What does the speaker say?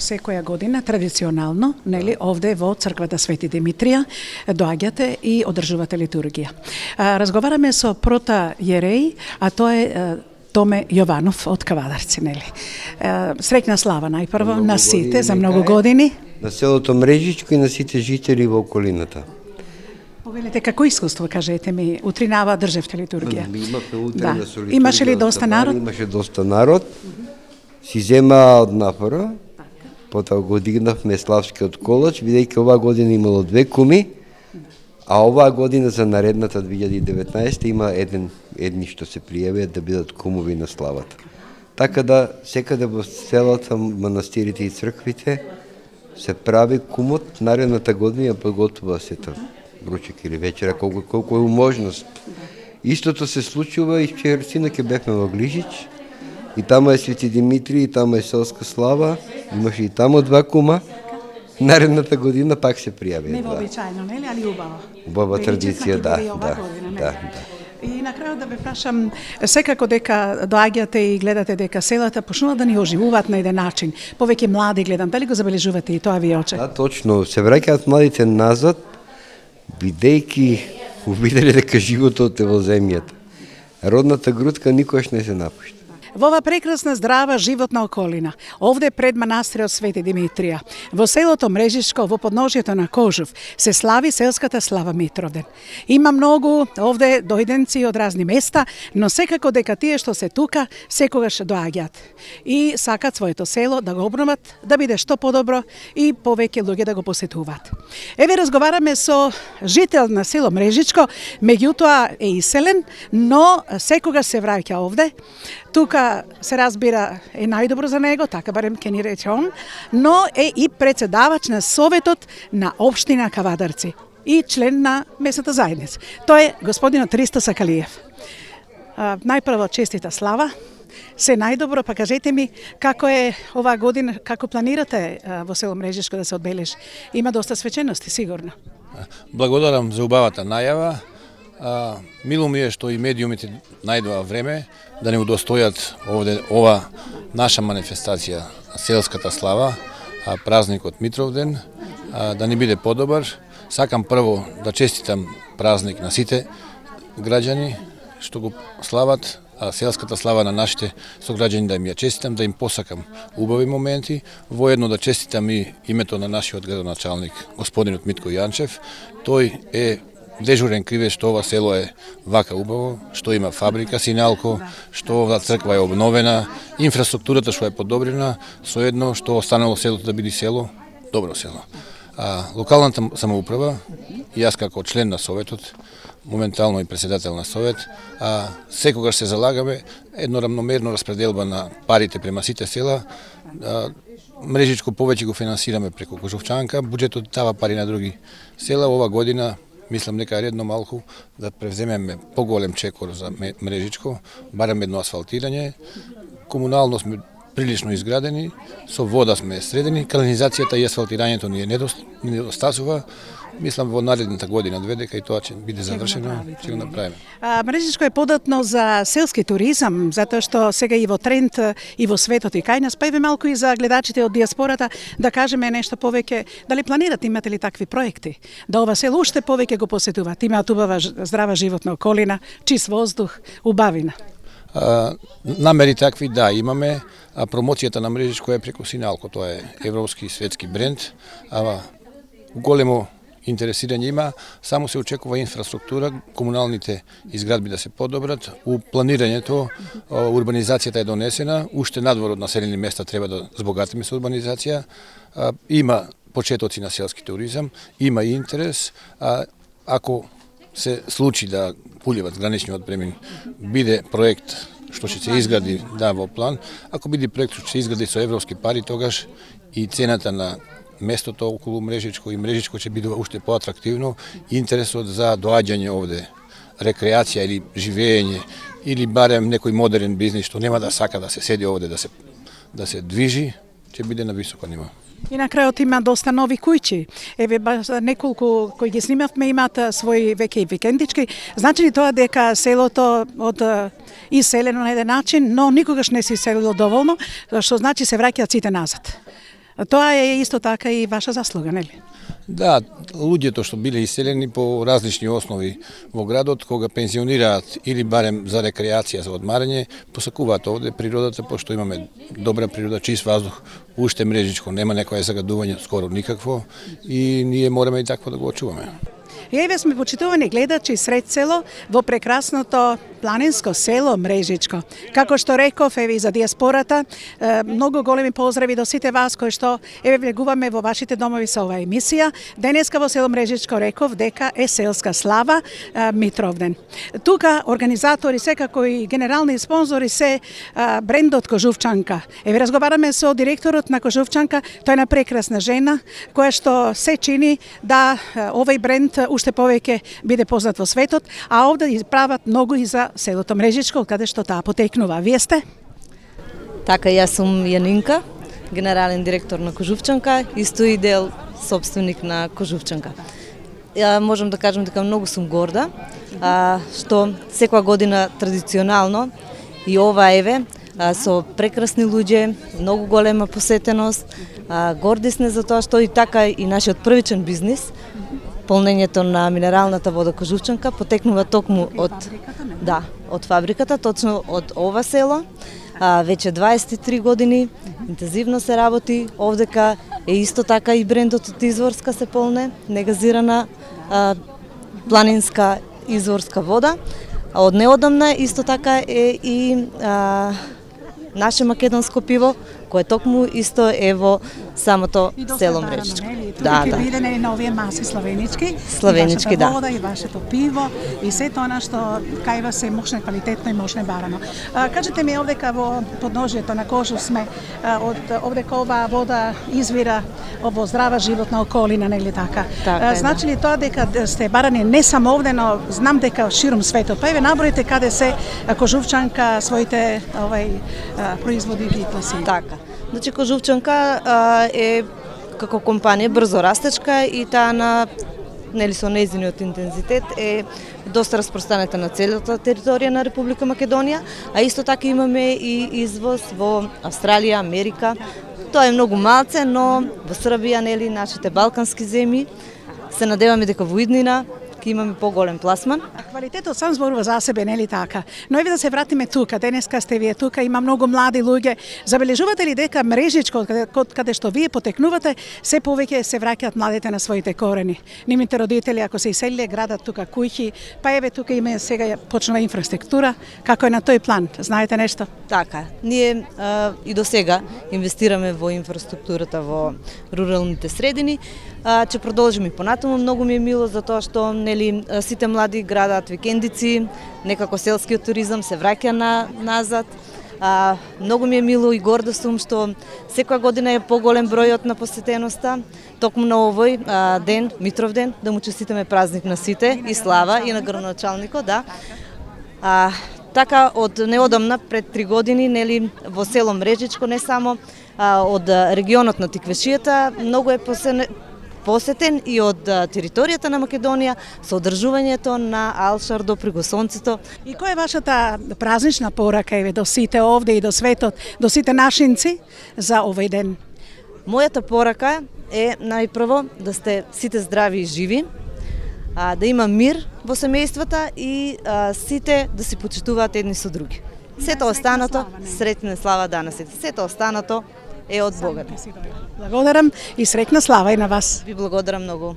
секоја година традиционално, нели, овде во црквата Свети Димитрија доаѓате и одржувате литургија. Разговараме со прота јереј, а тоа е Томе Јованов од Кавадарци, нели. Среќна слава најпрво на сите за многу години. На селото Мрежичко и на сите жители во околината. Повелете, како искуство, кажете ми, утринава држевте литургија? Имавме утрина со литургија. Имаше ли доста народ? Имаше доста народ. Си зема од напора. Потоа го дигнавме славскиот колач, бидејќи оваа година имало 2 куми, а оваа година за наредната 2019 има едни што се пријавија да бидат кумови на славата. Така да секаде во селата, манастирите и црквите се прави кумот, наредната година подготвува сета ручек или вечера, колку е можност. Истото се случува и вчера синоќ бевме во Глижич, и тамо е Свети Димитрий, и тамо е селска слава, имаше и тамо 2 кума. Наредната година пак се пријави. Невообичајно, нели, али убава? Убава традиција, да. И на крајот да ве прашам, секако дека доаѓате и гледате дека селата почнува да ни оживуваат на еден начин. Повеќе млади гледам, дали го забележувате и тоа ви оче? Да, точно. Се враќаат младите назад, бидејќи увиделе дека животот е во земјата. Родната грудка никогаш не се напушта. Во ова прекрасна, здрава, животна околина, овде пред манастирот Свети Димитрија, во селото Мрежичко, во подножјето на Кожув, се слави селската слава Митровден. Има многу овде дојденци од разни места, но секако дека тие што се тука, секогаш доаѓаат и сакат своето село да го обноват, да биде што подобро и повеќе луѓе да го посетуваат. Еве разговараме со жител на село Мрежичко, меѓутоа е иселен, но секогаш се враќа овде. Тука се разбира е најдобро за него, така барем ке ни рече он, но е и председавач на Советот на општина Кавадарци и член на местната заедница. Тој е господинот Ристо Сакалиев. Најпрво честита слава, се најдобро, па кажете ми како е оваа година, како планирате во село Мрежичко да се одбележи? Има доста свечености, сигурно. Благодарам за убавата најава. Мило ми е што и медиумите најдоа време да не удостојат овде ова наша манифестација, селската слава, празникот Митровден, да ни биде подобар. Сакам прво да честитам празник на сите граѓани што го слават, а селската слава на нашите сограѓани да им ја честитам, да им посакам убави моменти, воедно да честитам и името на нашиот градоначалник, господинот Митко Јанчев. Тој е дежурен кривец што ова село е вака убаво, што има фабрика Синалко, што оваа црква е обновена, инфраструктурата што е подобрена, соедно што останало селото да биде село, добро село. Локалната самоуправа, и јас како член на Советот, моментално и председател на Совет, секогаш се залагаме едно рамномерно распределба на парите према сите села. Мрежичко повеќе го финансираме преку Кожовчанка, буџетот дава пари на други села. Ова година мислам дека е редно малку да превземеме поголем чекор за Мрежичко, барем едно асфалтирање. Комунално сме прилично изградени, со вода сме средени, канализацијата и асфалтирањето ни е недостасува. Мислам во наредната година, 2 дека и тоа ќе биде завршено, ќе го направиме. Мрежичко е податно за селски туризам, затоа што сега и во тренд и во светот и кај нас, па еве малку и за гледачите од диаспората да кажеме нешто повеќе. Дали планирате, имате ли такви проекти? Да ова село уште повеќе го посетуваат, имаат убава здрава животна околина, чист воздух, убавина. Намери такви, да, имаме. Промоцијата на Мрежичко е преку Синалко, тоа е европски и светски бренд, големо интересирање има, само се очекува инфраструктура, комуналните изградби да се подобрат. У планирањето урбанизацијата е донесена, уште надвор од населени места треба да збогатиме со урбанизација. Има почетоци на селски туризам, има и интерес. Ако се случи да Пулјевац, граничниот премин, биде проект што ќе се изгради, да, во план, ако биде проект што ќе се изгради со европски пари, тогаш и цената на местото околу Мрежичко и Мрежичко ќе биде уште поатрактивно, интересот за доаѓање овде, рекреација или живење, или барем некој модерен бизнис што нема да сака да се седи овде, да се движи, ќе биде на високо ниво. И на крајот има доста нови куќи. Еве неколку кои ги снимавме имаат своји веќе и викендички. Значи ли тоа дека селото од иселено на еден начин, но никогаш не се иселило доволно, што значи се враќаат сите назад. Тоа е исто така и ваша заслуга, нели? Да, луѓето што биле иселени по различни основи во градот, кога пензионираат или барем за рекреација, за одмарање, посакуваат овде природата, пошто имаме добра природа, чист воздух, уште мрежичко, нема некое загадување, скоро никакво, и ние мораме и такво да го очуваме. И еве сме почитувани гледачи сред село во прекрасното планинско село Мрежичко. Како што реков, еве и за диаспората, многу големи поздрави до сите вас кои што еве влегуваме во вашите домови со оваа емисија. Денеска во село Мрежичко реков дека е селска слава Митровден. Тука организатори, секако и генерални спонзори се брендот Кожувчанка. Еве разговараме со директорот на Кожувчанка, тој е една прекрасна жена која што се чини да овој бренд уште повеќе биде познат во светот, а овде прават многу и за селото Мрежичко, каде што таа потекнува. Вие сте? Така, јас сум Јанинка, генерален директор на Кожувчанка, исто и дел собственик на Кожувчанка. Ја можам да кажам дека многу сум горда, што секоја година традиционално и ова еве со прекрасни луѓе, многу голема посетеност, горди сме за тоа што и така и нашиот првичен бизнис, полнењето на минералната вода Кожувчанка потекнува токму од фабриката, точно од ова село. Веќе 23 години интензивно се работи, овдека е исто така и брендот од изворска се полне, негазирана планинска изворска вода. Од неодамна исто така е и наше македонско пиво, кое токму исто е во самото село Мрежичко. Да, да. Биде на овие маси славенички, славенички, да. Вода и вашето пиво и се тоа што кај вас е мощне квалитетно и мощне барано. Кажете ми овдека во подножјето на Кожув сме, од овдека оваа вода извира во здрава животна околина, нели така? Значи ли тоа дека сте барани не само овде, но знам дека широм светот? Па еве наброите каде се Кожувчанка своите производи ги пласира. Така. Значи Кожувчанка е како компанија брзо растечка и таа на со нејзиниот интензитет е доста распространета на целата територија на Република Македонија, а исто така имаме и извоз во Австралија, Америка. Тоа е многу малце, но во Србија, нашите балкански земји, се надеваме дека во иднина ќе имаме поголем пласман. Квалитетот сам зборува за себе, нели така? Но еве да се вратиме тука. Денеска сте вие тука, има многу млади луѓе. Забележувате ли дека Мрежичко, каде што вие потекнувате, се повеќе се враќаат младите на своите корени? Нивните родители, ако се иселиле, градат тука куќи, па еве тука има сега почнува инфраструктура. Како е на тој план? Знаете нешто? Така, ние и до сега инвестираме во инфраструктурата во руралните средини. Ќе продолжиме и понатаму. Многу ми е мило за тоа што сите млади градат викендици, некако селскиот туризам се враќа назад. Многу ми е мило и горда сум што секоја година е поголем бројот на посетеноста. Токму на овој ден, Митровден, да му честитаме празник на сите и слава и на градоначалникот, да. Така од неодамна пред 3 години во село Мрежичко, не само од регионот на Тиквешијата, многу е посетен и од територијата на Македонија со одржувањето на Алшар до Пригосонцето. И која е вашата празнична порака еве до сите овде и до светот, до сите нашинци за овој ден? Мојата порака е најпрво да сте сите здрави и живи, да има мир во семејствата и сите да се почитуваат едни со други. Сето останато, среќна слава данасите. Сето останато е од Бога. Благодарам и среќна слава и на вас. Ви благодарам многу.